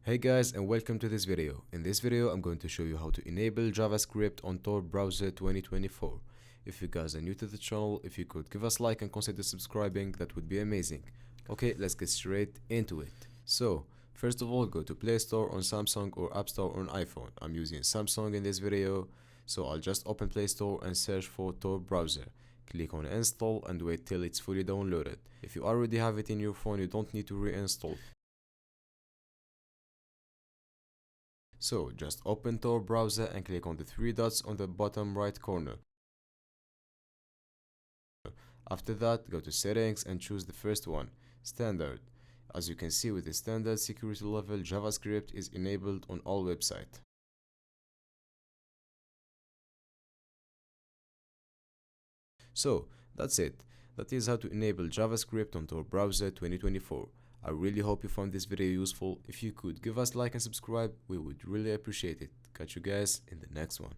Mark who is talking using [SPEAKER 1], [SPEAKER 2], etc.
[SPEAKER 1] Hey guys, and welcome to this video. In this video I'm going to show you how to enable JavaScript on Tor browser 2024. If you guys are new to the channel, if you could give us a like and consider subscribing, that would be amazing. Okay, let's get straight into it. So first of all, go to Play Store on Samsung or App Store on iPhone. I'm using Samsung in this video, so I'll just open Play Store and search for Tor browser. Click on install and wait till it's fully downloaded. If you already have it in your phone, you don't need to reinstall. So just open Tor browser and click on the three dots on the bottom right corner. After that, go to settings and choose the first one, standard. As you can see, with the standard security level, JavaScript is enabled on all websites. So that's it. That is how to enable JavaScript on Tor browser 2024. I really hope you found this video useful. If you could give us a like and subscribe, we would really appreciate it. Catch you guys in the next one.